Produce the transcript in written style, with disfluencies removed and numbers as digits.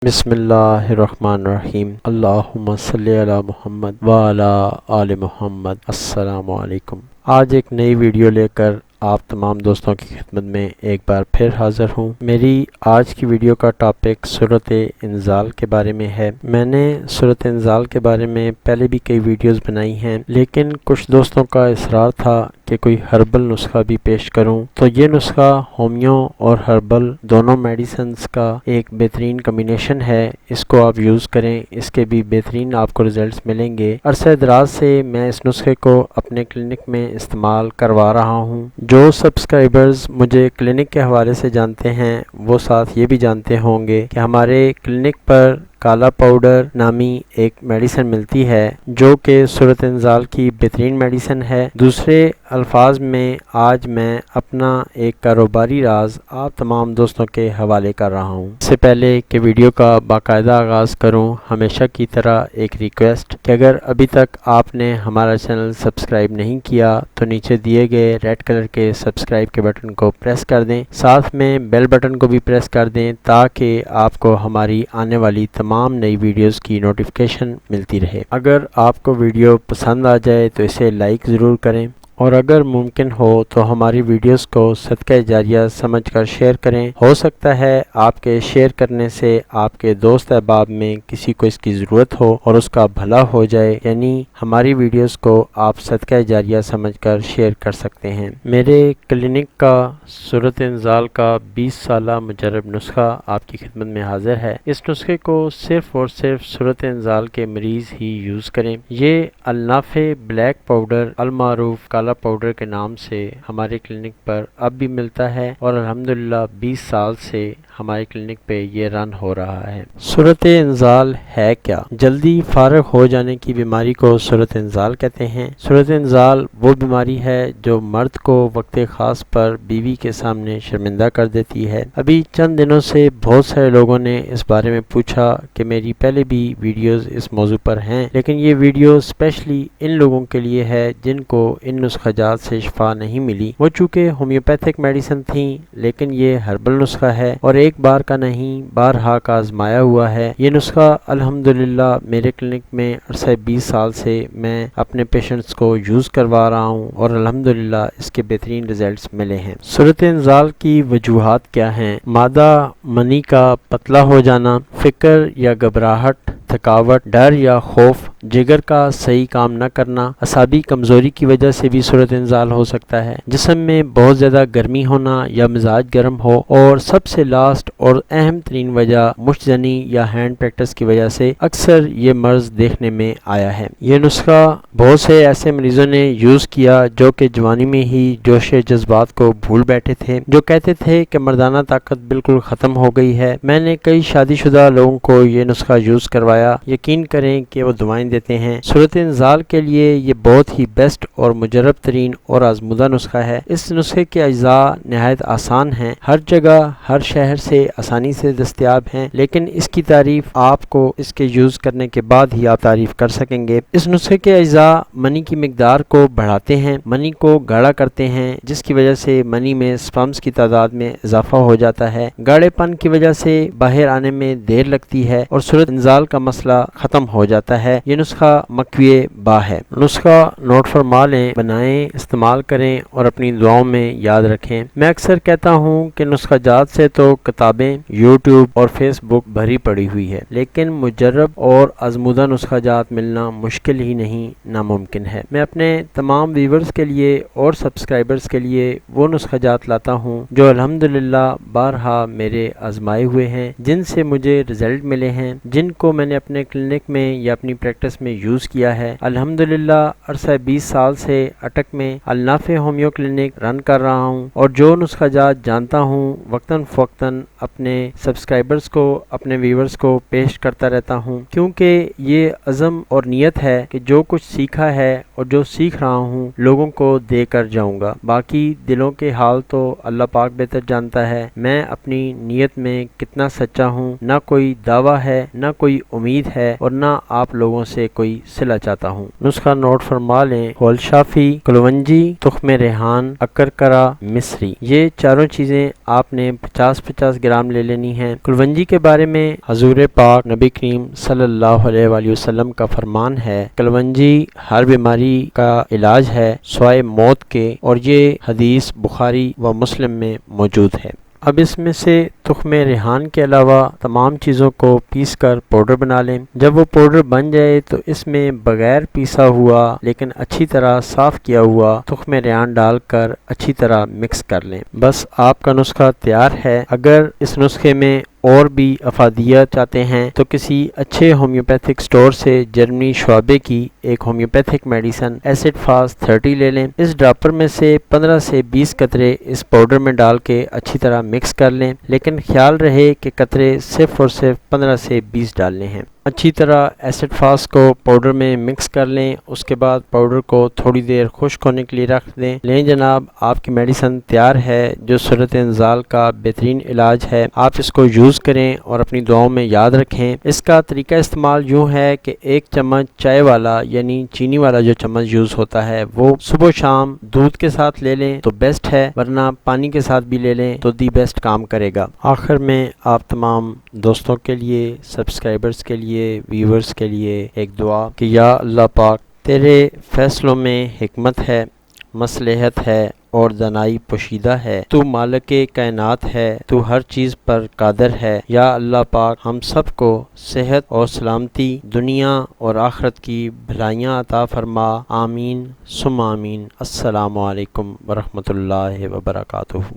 بسم اللہ الرحمن الرحیم اللہم صلی علی محمد وعلی آل محمد۔ السلام علیکم۔ آج ایک نئی ویڈیو لے کر آپ تمام دوستوں کی خدمت میں ایک بار پھر حاضر ہوں۔ میری آج کی ویڈیو کا ٹاپک سورۃ انزال کے بارے میں ہے۔ میں نے سورۃ انزال کے بارے میں پہلے بھی کئی ویڈیوز بنائی ہیں، لیکن کچھ دوستوں کا اصرار تھا کہ کوئی ہربل نسخہ بھی پیش کروں، تو یہ نسخہ ہومیو اور ہربل دونوں میڈیسنز کا ایک بہترین کمبینیشن ہے۔ اس کو آپ یوز کریں، اس کے بھی بہترین آپ کو ریزلٹس ملیں گے۔ عرصہ دراز سے میں اس نسخے کو اپنے کلینک میں استعمال کروا رہا ہوں۔ جو سبسکرائبرز مجھے کلینک کے حوالے سے جانتے ہیں وہ ساتھ یہ بھی جانتے ہوں گے کہ ہمارے کلینک پر کالا پاؤڈر نامی ایک میڈیسن ملتی ہے جو کہ سورۃ انزال کی بہترین میڈیسن ہے۔ دوسرے الفاظ میں آج میں اپنا ایک کاروباری راز آپ تمام دوستوں کے حوالے کر رہا ہوں۔ اس سے پہلے کہ ویڈیو کا باقاعدہ آغاز کروں، ہمیشہ کی طرح ایک ریکویسٹ کہ اگر ابھی تک آپ نے ہمارا چینل سبسکرائب نہیں کیا تو نیچے دیے گئے ریڈ کلر کے سبسکرائب کے بٹن کو پریس کر دیں، ساتھ میں بیل بٹن کو بھی پریس کر دیں تاکہ آپ کو ہماری آنے والی تمام نئی ویڈیوز کی نوٹیفیکیشن ملتی رہے۔ اگر آپ کو ویڈیو پسند آ جائے تو اسے لائک ضرور کریں، اور اگر ممکن ہو تو ہماری ویڈیوز کو صدقہ جاریہ سمجھ کر شیئر کریں۔ ہو سکتا ہے آپ کے شیئر کرنے سے آپ کے دوست احباب میں کسی کو اس کی ضرورت ہو اور اس کا بھلا ہو جائے، یعنی ہماری ویڈیوز کو آپ صدقہ جاریہ سمجھ کر شیئر کر سکتے ہیں۔ میرے کلینک کا سورۃ انزال کا 20 سالہ مجرب نسخہ آپ کی خدمت میں حاضر ہے۔ اس نسخے کو صرف اور صرف سورۃ انزال کے مریض ہی یوز کریں۔ یہ النافع بلیک پاؤڈر المعروف کالا پاؤڈر کے نام سے ہمارے کلینک پر اب بھی ملتا ہے، اور الحمدللہ 20 سال سے ہمارے کلینک پہ یہ رن ہو رہا ہے۔ سورۃ انزال ہے کیا؟ جلدی فارغ ہو جانے کی بیماری کو سورۃ انزال کہتے ہیں۔ سورۃ انزال وہ بیماری ہے جو مرد کو وقت خاص پر بیوی کے سامنے شرمندہ کر دیتی ہے۔ ابھی چند دنوں سے بہت سارے لوگوں نے اس بارے میں پوچھا کہ میری پہلے بھی ویڈیوز اس موضوع پر ہیں، لیکن یہ ویڈیو اسپیشلی ان لوگوں کے لیے ہے جن کو ان نسخہ جات سے شفا نہیں ملی۔ وہ چونکہ ہومیوپیتھک میڈیسن تھیں، لیکن یہ ہربل نسخہ ہے اور ایک بار کا نہیں بارہا کا آزمایا ہوا ہے۔ یہ نسخہ الحمدللہ میرے کلینک میں عرصہ 20 سال سے میں اپنے پیشنٹس کو یوز کروا رہا ہوں اور الحمدللہ اس کے بہترین ریزلٹس ملے ہیں۔ سورۃ انزال کی وجوہات کیا ہیں؟ مادہ منی کا پتلا ہو جانا، فکر یا گھبراہٹ، تھکاوٹ، ڈر یا خوف، جگر کا صحیح کام نہ کرنا، اعصابی کمزوری کی وجہ سے بھی سورۃ انزال ہو سکتا ہے، جسم میں بہت زیادہ گرمی ہونا یا مزاج گرم ہو، اور سب سے لاسٹ اور اہم ترین وجہ مشت زنی یا ہینڈ پریکٹس کی وجہ سے اکثر یہ مرض دیکھنے میں آیا ہے۔ یہ نسخہ بہت سے ایسے مریضوں نے یوز کیا جو کہ جوانی میں ہی جوش جذبات کو بھول بیٹھے تھے، جو کہتے تھے کہ مردانہ طاقت بالکل ختم ہو گئی ہے۔ میں نے کئی شادی شدہ لوگوں کو یہ نسخہ یوز کروایا۔ یقین کریں کہ وہ دعائیں دیتے ہیں۔ سورۃ انزال کے لیے یہ بہت ہی بیسٹ اور مجرب ترین اور آزمودہ نسخہ ہے۔ اس نسخے کے اجزاء نہایت آسان ہیں، ہر جگہ ہر شہر سے آسانی سے دستیاب ہیں، لیکن اس کی تعریف آپ کو اس کے یوز کرنے کے بعد ہی آپ تعریف کر سکیں گے۔ اس نسخے کے اجزاء منی کی مقدار کو بڑھاتے ہیں، منی کو گاڑھا کرتے ہیں، جس کی وجہ سے منی میں سپرمز کی تعداد میں اضافہ ہو جاتا ہے۔ گاڑھے پن کی وجہ سے باہر آنے میں دیر لگتی ہے اور سورۃ انزال کا مسئلہ ختم ہو جاتا ہے۔ یہ نسخہ مکوی با ہے۔ نسخہ نوٹ فرما لیں، بنائیں، استعمال کریں اور اپنی دعاؤں میں یاد رکھیں۔ میں اکثر کہتا ہوں کہ نسخہ جات سے تو کتابیں، یوٹیوب اور فیس بک بھری پڑی ہوئی ہے، لیکن مجرب اور آزمودہ نسخہ جات ملنا مشکل ہی نہیں ناممکن ہے۔ میں اپنے تمام ویورز کے لیے اور سبسکرائبرز کے لیے وہ نسخہ جات لاتا ہوں جو الحمدللہ بارہا میرے آزمائے ہوئے ہیں، جن سے مجھے رزلٹ ملے ہیں، جن کو میں نے اپنے کلینک میں یا اپنی پریکٹس میں یوز کیا ہے۔ الحمدللہ عرصہ 20 سال سے اٹک میں النافع ہومیو کلینک رن کر رہا ہوں، اور جو نسخہ جات جانتا ہوں وقتاً فوقتاً اپنے سبسکرائبرز کو، اپنے ویورز کو پیش کرتا رہتا ہوں، کیونکہ یہ عزم اور نیت ہے کہ جو کچھ سیکھا ہے اور جو سیکھ رہا ہوں لوگوں کو دے کر جاؤں گا۔ باقی دلوں کے حال تو اللہ پاک بہتر جانتا ہے، میں اپنی نیت میں کتنا سچا ہوں۔ نہ کوئی دعویٰ ہے، نہ کوئی امید ہے، اور نہ آپ لوگوں سے کوئی صلہ چاہتا ہوں۔ نسخہ نوٹ فرما لیں: ہولشافی، کلونجی، تخم ریحان، اکرکرا، مصری، یہ چاروں چیزیں آپ نے 50-50 گرام لے لینی ہیں۔ کلونجی کے بارے میں حضور پاک نبی کریم صلی اللہ علیہ وآلہ وسلم کا فرمان ہے، کلونجی ہر بیماری کا علاج ہے سوائے موت کے، اور یہ حدیث بخاری و مسلم میں موجود ہے۔ اب اس میں سے تخم ریحان کے علاوہ تمام چیزوں کو پیس کر پاؤڈر بنا لیں۔ جب وہ پاؤڈر بن جائے تو اس میں بغیر پیسا ہوا لیکن اچھی طرح صاف کیا ہوا تخم ریحان ڈال کر اچھی طرح مکس کر لیں۔ بس آپ کا نسخہ تیار ہے۔ اگر اس نسخے میں اور بھی افادیت چاہتے ہیں تو کسی اچھے ہومیوپیتھک سٹور سے جرمنی شعبے کی ایک ہومیوپیتھک میڈیسن ایسڈ فاس 30 لے لیں۔ اس ڈراپر میں سے 15 سے 20 قطرے اس پاؤڈر میں ڈال کے اچھی طرح مکس کر لیں، لیکن خیال رہے کہ قطرے صرف اور صرف 15 سے 20 ڈالنے ہیں۔ اچھی طرح ایسڈ فاس کو پاؤڈر میں مکس کر لیں۔ اس کے بعد پاؤڈر کو تھوڑی دیر خشک ہونے کے لیے رکھ دیں۔ لیں جناب، آپ کی میڈیسن تیار ہے جو صورت انزال کا بہترین علاج ہے۔ آپ اس کو یوز کریں اور اپنی دعاؤں میں یاد رکھیں۔ اس کا طریقہ استعمال یوں ہے کہ 1 چمچ چائے والا یعنی چینی والا جو چمچ یوز ہوتا ہے وہ صبح و شام دودھ کے ساتھ لے لیں تو بیسٹ ہے، ورنہ پانی کے ساتھ بھی لے لیں تو دی بیسٹ کام کرے گا۔ آخر میں آپ تمام دوستوں کے لیے، سبسکرائبرز کے لیے، ویورز کے لیے ایک دعا کہ یا اللہ پاک، تیرے فیصلوں میں حکمت ہے، مصلحت ہے اور دانائی پوشیدہ ہے، تو مالک کائنات ہے، تو ہر چیز پر قادر ہے۔ یا اللہ پاک، ہم سب کو صحت اور سلامتی، دنیا اور آخرت کی بھلائیاں عطا فرما، آمین ثم آمین۔ السلام علیکم ورحمۃ اللہ وبرکاتہ۔